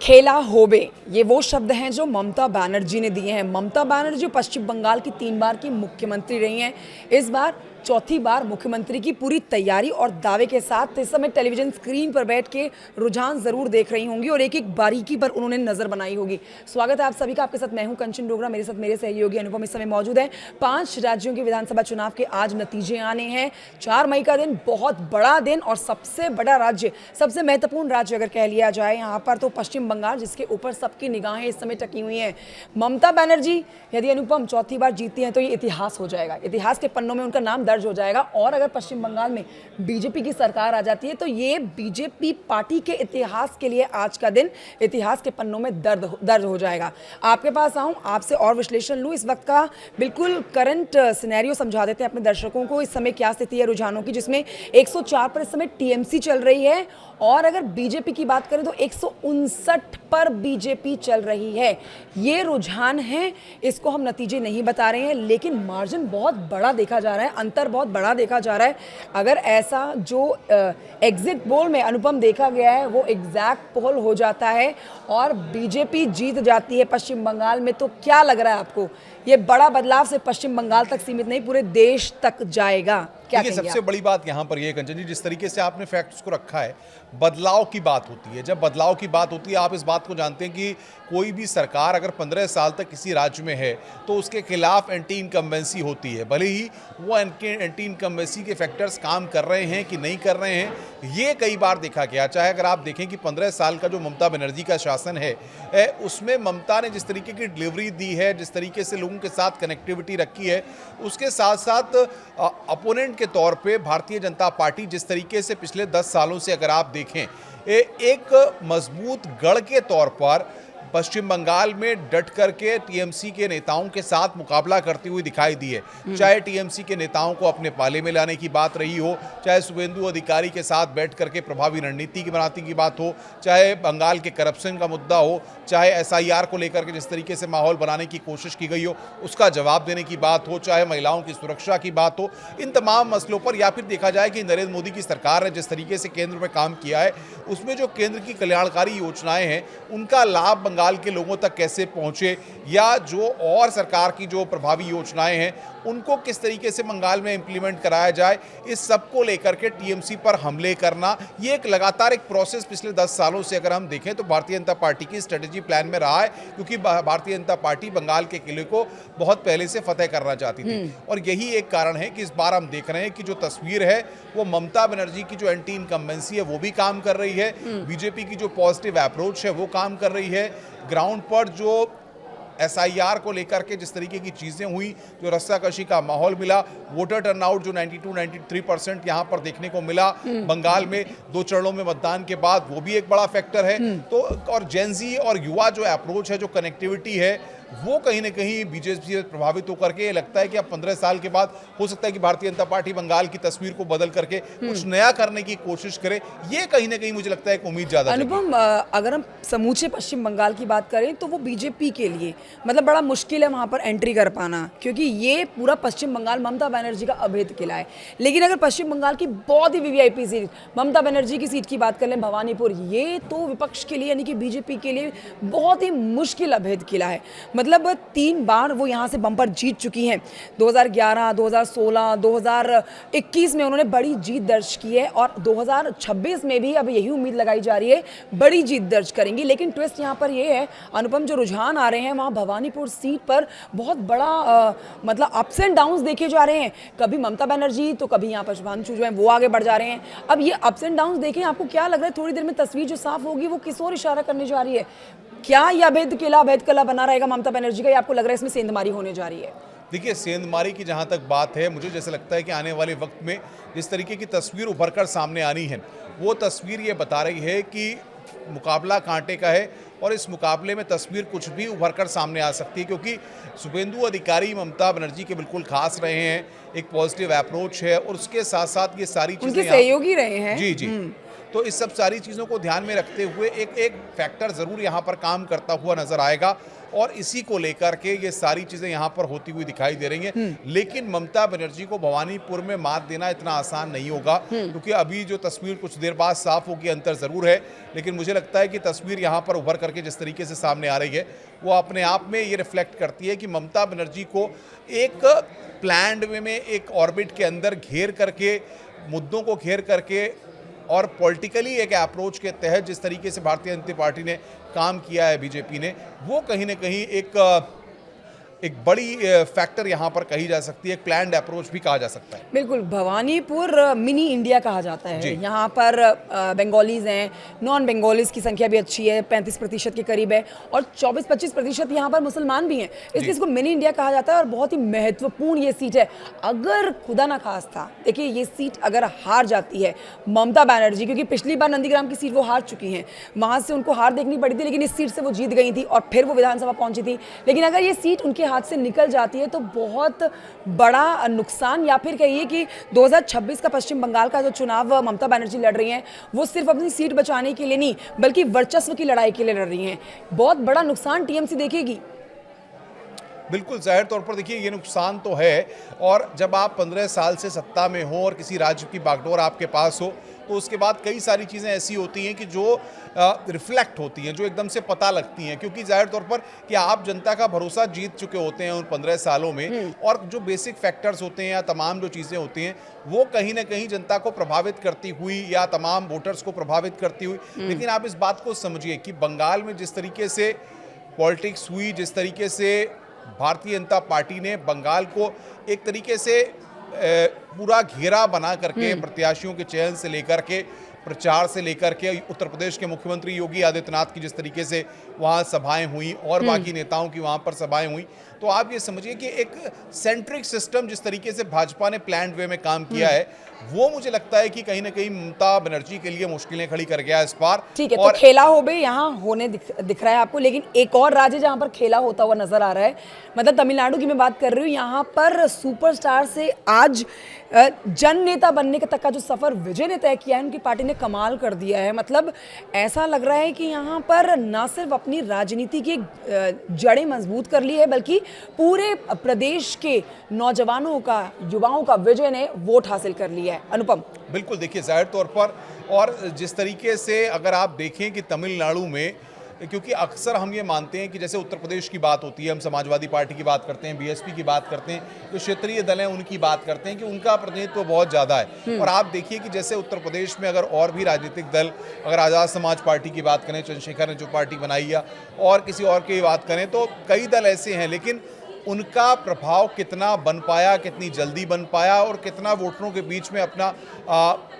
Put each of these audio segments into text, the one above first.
खेला होबे, ये वो शब्द हैं जो ममता बनर्जी ने दिए हैं। ममता बनर्जी पश्चिम बंगाल की 3 बार की मुख्यमंत्री रही हैं। इस बार चौथी बार मुख्यमंत्री की पूरी तैयारी और दावे के साथ इस समय टेलीविजन स्क्रीन पर बैठ के रुझान जरूर देख रही होंगी और एक एक बारीकी पर उन्होंने नजर बनाई होगी। स्वागत है आप सभी का, आपके साथ मैं हूं कंचन डोगरा, मेरे साथ मेरे सहयोगी अनुपम इस समय मौजूद है। 5 राज्यों के विधानसभा चुनाव के आज नतीजे आने हैं। 4 मई का दिन बहुत बड़ा दिन और सबसे बड़ा राज्य, सबसे महत्वपूर्ण राज्य अगर कह लिया जाए यहाँ पर तो पश्चिम बंगाल, जिसके ऊपर सबकी निगाहें इस समय टकी हुई हैं। ममता बनर्जी यदि अनुपम चौथी बार जीती हैं तो ये इतिहास हो जाएगा, इतिहास के पन्नों में उनका नाम दर्ज हो जाएगा। और अगर पश्चिम बंगाल में बीजेपी की सरकार आ जाती है तो ये बीजेपी पार्टी के इतिहास के लिए आज का दिन इतिहास के पन्नों में दर्ज हो जाएगा। आपके पास आऊं, आपसे और विश्लेषण लूं, इस वक्त का बिल्कुल करंट सिनेरियो समझा देते हैं अपने दर्शकों को। इस समय क्या स्थिति है रुझानों की, जिसमें 104 पर इस समय टीएमसी चल रही है और अगर बीजेपी की बात करें तो 159 पर बीजेपी चल रही है। ये रुझान है, इसको हम नतीजे नहीं बता रहे हैं, लेकिन मार्जिन बहुत बड़ा देखा जा रहा है, अंतर बहुत बड़ा देखा जा रहा है। अगर ऐसा जो एग्जिट पोल में अनुपम देखा गया है वो एग्जैक्ट पोल हो जाता है और बीजेपी जीत जाती है पश्चिम बंगाल में, तो क्या लग रहा है आपको? ये बड़ा बदलाव सिर्फ पश्चिम बंगाल तक सीमित नहीं, पूरे देश तक जाएगा। क्या सबसे बड़ी बात यहाँ पर यह कंचन जी, जिस तरीके से आपने फैक्ट्स को रखा है, बदलाव की बात होती है। जब बदलाव की बात होती है, आप इस बात को जानते हैं कि कोई भी सरकार अगर 15 साल तक किसी राज्य में है तो उसके खिलाफ एंटी इनकम्बेंसी होती है। भले ही वो एंटी इनकम्बेंसी के फैक्टर्स काम कर रहे हैं कि नहीं कर रहे हैं, ये कई बार देखा गया। चाहे अगर आप देखें कि 15 साल का जो ममता बनर्जी का शासन है, उसमें ममता ने जिस तरीके की डिलीवरी दी है, जिस तरीके से लोगों के साथ कनेक्टिविटी रखी है, उसके साथ साथ अपोनेंट के तौर पे भारतीय जनता पार्टी जिस तरीके से पिछले 10 सालों से अगर आप देखें एक मजबूत गढ़ के तौर पर पश्चिम बंगाल में डट करके टीएमसी के नेताओं के साथ मुकाबला करती हुई दिखाई दी है। चाहे टीएमसी के नेताओं को अपने पाले में लाने की बात रही हो, चाहे शुभेंदु अधिकारी के साथ बैठ करके प्रभावी रणनीति की बनाने की बात हो, चाहे बंगाल के करप्शन का मुद्दा हो, चाहे एसआईआर को लेकर के जिस तरीके से माहौल बनाने की कोशिश की गई हो उसका जवाब देने की बात हो, चाहे महिलाओं की सुरक्षा की बात हो, इन तमाम मसलों पर, या फिर देखा जाए कि नरेंद्र मोदी की सरकार ने जिस तरीके से केंद्र में काम किया है, उसमें जो केंद्र की कल्याणकारी योजनाएं हैं उनका लाभ बंगाल के लोगों तक कैसे पहुंचे, या जो और सरकार की जो प्रभावी योजनाएं हैं उनको किस तरीके से बंगाल में इंप्लीमेंट कराया जाए, इस सब को लेकर के टीएमसी पर हमले करना, ये एक लगातार एक प्रोसेस पिछले 10 सालों से अगर हम देखें तो भारतीय जनता पार्टी की स्ट्रेटेजी प्लान में रहा है, क्योंकि भारतीय जनता पार्टी बंगाल के किले को बहुत पहले से फतेह करना चाहती थी। और यही एक कारण है कि इस बार हम देख रहे हैं कि जो तस्वीर है वो ममता बनर्जी की जो एंटी इनकम्बेंसी है वो भी काम कर रही है, बीजेपी की जो पॉजिटिव अप्रोच है वो काम कर रही है। ग्राउंड पर जो एसआईआर को लेकर के जिस तरीके की चीज़ें हुई, जो रस्साकशी का माहौल मिला, वोटर टर्नआउट जो 92-93% यहाँ पर देखने को मिला बंगाल में 2 चरणों में मतदान के बाद, वो भी एक बड़ा फैक्टर है। तो और जेनजी और युवा जो अप्रोच है, जो कनेक्टिविटी है, वो कहीं ना कहीं बीजेपी से प्रभावित होकर के लगता है कि अब 15 साल के बाद हो सकता है कि भारतीय जनता पार्टी बंगाल की तस्वीर को बदल करके कुछ नया करने की कोशिश करे। ये कहीं ना कहीं मुझे लगता है एक उम्मीद ज्यादा। अनुपम, अगर हम समूचे पश्चिम बंगाल की बात करें तो वो बीजेपी के लिए मतलब बड़ा मुश्किल है वहां पर एंट्री कर पाना, क्योंकि ये पूरा पश्चिम बंगाल ममता बनर्जी का अभेद किला है। लेकिन अगर पश्चिम बंगाल की बहुत ही वीवीआईपी सीट, ममता बनर्जी की सीट की बात कर लें, भवानीपुर, ये तो विपक्ष के लिए यानी कि बीजेपी के लिए बहुत ही मुश्किल अभेद किला है। मतलब 3 बार वो यहाँ से बम्पर जीत चुकी हैं। 2011, 2016, 2021 में उन्होंने बड़ी जीत दर्ज की है और 2026 में भी अब यही उम्मीद लगाई जा रही है बड़ी जीत दर्ज करेंगी। लेकिन ट्विस्ट यहाँ पर ये है अनुपम, जो रुझान आ रहे हैं वहाँ भवानीपुर सीट पर बहुत बड़ा मतलब अप्स एंड डाउन्स देखे जा रहे हैं। कभी ममता बनर्जी तो कभी यहाँ पर शुभांशु जो है वो आगे बढ़ जा रहे हैं। अब ये अप्स एंड डाउन्स देखें, आपको क्या लग रहा है थोड़ी देर में तस्वीर जो साफ होगी वो किस ओर इशारा करने जा रही है? क्या यह अभेद किला बना रहेगा ममता बनर्जी का, या आपको लग रहा है इसमें सेंधमारी होने जा रही है? देखिए, सेंधमारी की जहाँ तक बात है, मुझे जैसे लगता है कि आने वाले वक्त में जिस तरीके की तस्वीर उभर कर सामने आनी है, वो तस्वीर ये बता रही है कि मुकाबला कांटे का है और इस मुकाबले में तस्वीर कुछ भी उभर कर सामने आ सकती है, क्योंकि शुभेंदु अधिकारी ममता बनर्जी के बिल्कुल खास रहे हैं, एक पॉजिटिव अप्रोच है और उसके साथ साथ ये सारी चीज़ें उनके सहयोगी रहे हैं। जी। तो इस सब सारी चीज़ों को ध्यान में रखते हुए एक फैक्टर ज़रूर यहाँ पर काम करता हुआ नज़र आएगा और इसी को लेकर के ये सारी चीज़ें यहाँ पर होती हुई दिखाई दे रही हैं। लेकिन ममता बनर्जी को भवानीपुर में मात देना इतना आसान नहीं होगा, क्योंकि अभी जो तस्वीर कुछ देर बाद साफ होगी, अंतर ज़रूर है, लेकिन मुझे लगता है कि तस्वीर यहाँ पर उभर करके जिस तरीके से सामने आ रही है वो अपने आप में ये रिफ्लेक्ट करती है कि ममता बनर्जी को एक प्लान्ड वे में एक ऑर्बिट के अंदर घेर करके, मुद्दों को घेर करके और पॉलिटिकली एक अप्रोच के तहत जिस तरीके से भारतीय जनता पार्टी ने काम किया है बीजेपी ने, वो कहीं ना कहीं एक बड़ी फैक्टर यहाँ पर कही जा सकती है, एक प्लान्ड अप्रोच भी कहा जा सकता है। बिल्कुल, भवानीपुर मिनी इंडिया कहा जाता है। जी। यहाँ पर बंगालीज हैं, नॉन बंगालीज की संख्या भी अच्छी है, 35% के करीब है और 24-25% यहाँ पर मुसलमान भी हैं, इसलिए इसको मिनी इंडिया कहा जाता है और बहुत ही महत्वपूर्ण ये सीट है। अगर खुदा ना खास्ता देखिए ये सीट अगर हार जाती है ममता बनर्जी, क्योंकि पिछली बार नंदीग्राम की सीट वो हार चुकी हैं, वहाँ से उनको हार देखनी पड़ी थी, लेकिन इस सीट से वो जीत गई थी और फिर वो विधानसभा पहुंची थी। लेकिन अगर ये सीट उनके हाथ से निकल जाती है तो बहुत बड़ा नुकसान, या फिर कहिए कि 2026 का पश्चिम बंगाल का जो चुनाव ममता बनर्जी लड़ रही हैं वो सिर्फ अपनी सीट बचाने के लिए नहीं बल्कि वर्चस्व की लड़ाई के लिए लड़ रही हैं। बहुत बड़ा नुकसान टीएमसी देखेगी। बिल्कुल, जाहिर तौर पर देखिए ये नुकसान तो है, और जब आप 15 साल से सत्ता में हो और किसी राज्य की बागडोर आपके पास हो तो उसके बाद कई सारी चीज़ें ऐसी होती हैं कि जो रिफ्लेक्ट होती हैं, जो एकदम से पता लगती हैं, क्योंकि जाहिर तौर पर कि आप जनता का भरोसा जीत चुके होते हैं उन 15 सालों में, और जो बेसिक फैक्टर्स होते हैं या तमाम जो चीज़ें होती हैं वो कहीं ना कहीं जनता को प्रभावित करती हुई या तमाम वोटर्स को प्रभावित करती हुई। लेकिन आप इस बात को समझिए कि बंगाल में जिस तरीके से पॉलिटिक्स हुई, जिस तरीके से भारतीय जनता पार्टी ने बंगाल को एक तरीके से पूरा घेरा बना करके प्रत्याशियों के चयन से लेकर के प्रचार से लेकर के उत्तर प्रदेश के मुख्यमंत्री योगी आदित्यनाथ की जिस तरीके से वहाँ सभाएं हुई और बाकी नेताओं की वहाँ पर सभाएं हुई, तो आप ये समझिए कि एक सेंट्रिक सिस्टम जिस तरीके से भाजपा ने प्लान्ड वे में काम किया है वो मुझे लगता है कि कहीं ना कहीं ममता बनर्जी के लिए मुश्किलें खड़ी कर गया इस बार। ठीक है, तो खेला हो बे यहाँ होने दिख रहा है आपको, लेकिन एक और राज्य जहाँ पर खेला होता हुआ नजर आ रहा है, मतलब तमिलनाडु की मैं बात कर रही हूँ। यहाँ पर सुपरस्टार से आज जन नेता बनने का तक का जो सफर विजय ने तय किया है, उनकी पार्टी ने कमाल कर दिया है। मतलब ऐसा लग रहा है कि यहाँ पर ना सिर्फ अपनी राजनीति की जड़ें मजबूत कर ली है बल्कि पूरे प्रदेश के नौजवानों का, युवाओं का विजय ने वोट हासिल कर लिया है। अनुपम, बिल्कुल, देखिए जाहिर तौर पर, और जिस तरीके से अगर आप देखें कि तमिलनाडु में, क्योंकि अक्सर हम ये मानते हैं कि जैसे उत्तर प्रदेश की बात होती है, हम समाजवादी पार्टी की बात करते हैं, बीएसपी की बात करते हैं, जो क्षेत्रीय दल हैं उनकी बात करते हैं कि उनका प्रतिनिधित्व बहुत ज़्यादा है। और आप देखिए कि जैसे उत्तर प्रदेश में अगर और भी राजनीतिक दल, अगर आज़ाद समाज पार्टी की बात करें, चंद्रशेखर ने जो पार्टी बनाई, या और किसी और की बात करें, तो कई दल ऐसे हैं, लेकिन उनका प्रभाव कितना बन पाया, कितनी जल्दी बन पाया और कितना वोटरों के बीच में अपना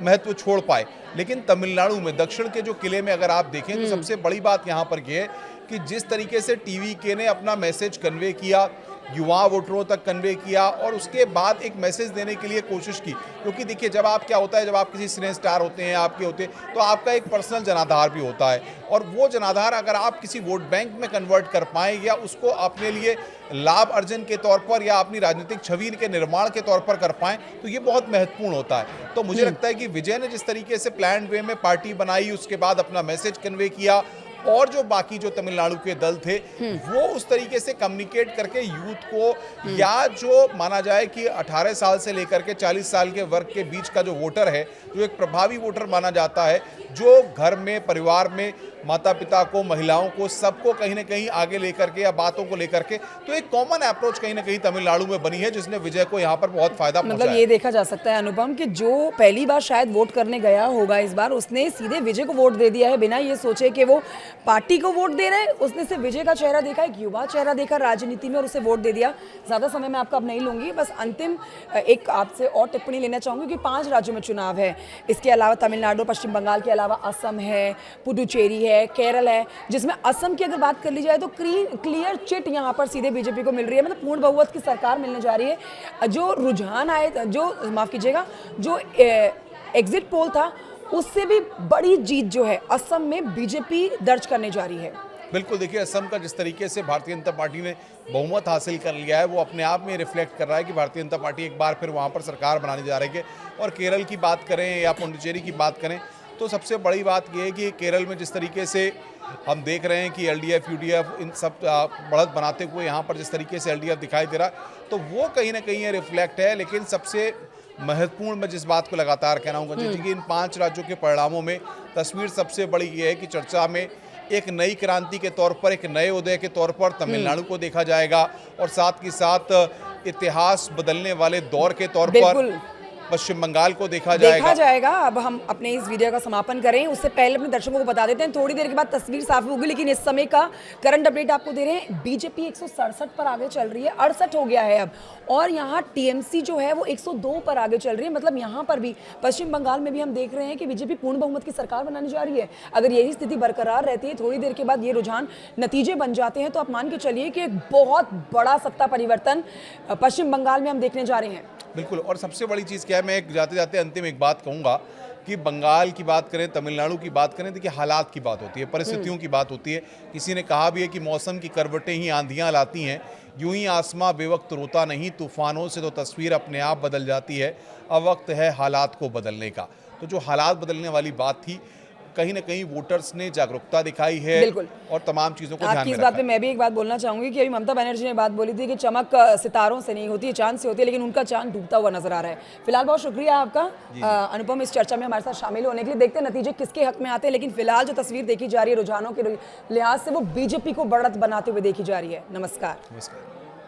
महत्व छोड़ पाए। लेकिन तमिलनाडु में दक्षिण के जो किले में अगर आप देखें तो सबसे बड़ी बात यहाँ पर यह है कि जिस तरीके से टीवीके ने अपना मैसेज कन्वे किया, युवा वोटरों तक कन्वे किया और उसके बाद एक मैसेज देने के लिए कोशिश की, क्योंकि देखिए जब आप क्या होता है, जब आप किसी सिने स्टार होते हैं, आपके होते हैं, तो आपका एक पर्सनल जनाधार भी होता है, और वो जनाधार अगर आप किसी वोट बैंक में कन्वर्ट कर पाएँ या उसको अपने लिए लाभ अर्जन के तौर पर या अपनी राजनीतिक छवि के निर्माण के तौर पर कर पाएँ, तो ये बहुत महत्वपूर्ण होता है। तो मुझे लगता है कि विजय ने जिस तरीके से प्लान्ड वे में पार्टी बनाई, उसके बाद अपना मैसेज कन्वे किया, और जो बाकी जो तमिलनाडु के दल थे वो उस तरीके से कम्युनिकेट करके यूथ को, या जो माना जाए कि 18 साल से लेकर के 40 साल के वर्ग के बीच का जो वोटर है, जो एक प्रभावी वोटर माना जाता है, जो घर में, परिवार में माता पिता को, महिलाओं को, सबको कहीं ना कहीं आगे लेकर के या बातों को लेकर के, तो एक कॉमन अप्रोच कहीं ना कहीं तमिलनाडु में बनी है, जिसने विजय को यहाँ पर बहुत फायदा पहुंचा मतलब ये देखा जा सकता है अनुपम कि जो पहली बार शायद वोट करने गया होगा इस बार, उसने सीधे विजय को वोट दे दिया है, बिना ये सोचे कि वो पार्टी को वोट दे रहे हैं। उसने सिर्फ विजय का चेहरा देखा, एक युवा चेहरा देखा राजनीति में और उसे वोट दे दिया। ज़्यादा समय मैं आपका अब नहीं लूंगी, बस अंतिम एक आपसे और टिप्पणी लेना चाहूँगी कि 5 राज्यों में चुनाव है। इसके अलावा तमिलनाडु, पश्चिम बंगाल के अलावा असम है, पुडुचेरी है, केरल है, जिसमें असम की अगर बात कर ली जाए तो क्लियर चिट यहाँ पर सीधे बीजेपी को मिल रही है, मतलब पूर्ण बहुमत की सरकार मिलने जा रही है। जो रुझान आए, जो माफ़ कीजिएगा, जो एग्जिट पोल था उससे भी बड़ी जीत जो है असम में बीजेपी दर्ज करने जा रही है। बिल्कुल, देखिए असम का जिस तरीके से भारतीय जनता पार्टी ने बहुमत हासिल कर लिया है, वो अपने आप में रिफ्लेक्ट कर रहा है कि भारतीय जनता पार्टी एक बार फिर वहाँ पर सरकार बनाने जा रही है। और केरल की बात करें या पुडुचेरी की बात करें, तो सबसे बड़ी बात यह है कि केरल में जिस तरीके से हम देख रहे हैं कि एलडीएफ यूडीएफ इन सब बढ़त बनाते हुए यहाँ पर जिस तरीके से एलडीएफ दिखाई दे रहा है, तो वो कहीं ना कहीं ये रिफ्लेक्ट है। लेकिन सबसे महत्वपूर्ण मैं जिस बात को लगातार कह रहा हूँ जी कि इन 5 राज्यों के परिणामों में तस्वीर सबसे बड़ी ये है कि चर्चा में एक नई क्रांति के तौर पर, एक नए उदय के तौर पर तमिलनाडु को देखा जाएगा और साथ ही साथ इतिहास बदलने वाले दौर के तौर पर पश्चिम बंगाल को देखा जाएगा। अब हम अपने इस वीडियो का समापन करें उससे पहले अपने दर्शकों को बता देते हैं, थोड़ी देर के बाद तस्वीर साफ होगी, लेकिन इस समय का करंट अपडेट आपको दे रहे हैं। बीजेपी 167 पर आगे चल रही है, 68 हो गया है अब, और यहाँ टीएमसी जो है वो 102 पर आगे चल रही है। मतलब यहाँ पर भी पश्चिम बंगाल में भी हम देख रहे हैं कि बीजेपी पूर्ण बहुमत की सरकार बनाने जा रही है। अगर यही स्थिति बरकरार रहती है, थोड़ी देर के बाद ये रुझान नतीजे बन जाते हैं, तो आप मान के चलिए कि एक बहुत बड़ा सत्ता परिवर्तन पश्चिम बंगाल में हम देखने जा रहे हैं। बिल्कुल। और सबसे बड़ी चीज़ क्या है, मैं जाते जाते अंतिम एक बात कहूँगा कि बंगाल की बात करें, तमिलनाडु की बात करें, देखिए हालात की बात होती है, परिस्थितियों की बात होती है। किसी ने कहा भी है कि मौसम की करवटें ही आंधियाँ लाती हैं, यूं ही आसमां बेवक्त रोता नहीं, तूफानों से तो तस्वीर अपने आप बदल जाती है। अब वक्त है हालात को बदलने का। तो जो हालात बदलने वाली बात थी, कहीं ना कहीं वोटर्स ने जागरूकता दिखाई है और तमाम चीज़ों को ध्यान में रखा। इस बात पे मैं भी एक बात बोलना चाहूंगी कि अभी ममता बनर्जी ने बात बोली थी कि चमक सितारों से नहीं होती है, चांद से होती है, लेकिन उनका चांद डूबता हुआ नजर आ रहा है। फिलहाल बहुत शुक्रिया आपका अनुपम इस चर्चा में हमारे साथ शामिल होने के लिए। देखते हैं नतीजे किसके हक में आते हैं, लेकिन फिलहाल जो तस्वीर देखी जा रही है रुझानों के लिहाज से वो बीजेपी को बढ़त बनाते हुए देखी जा रही है। नमस्कार।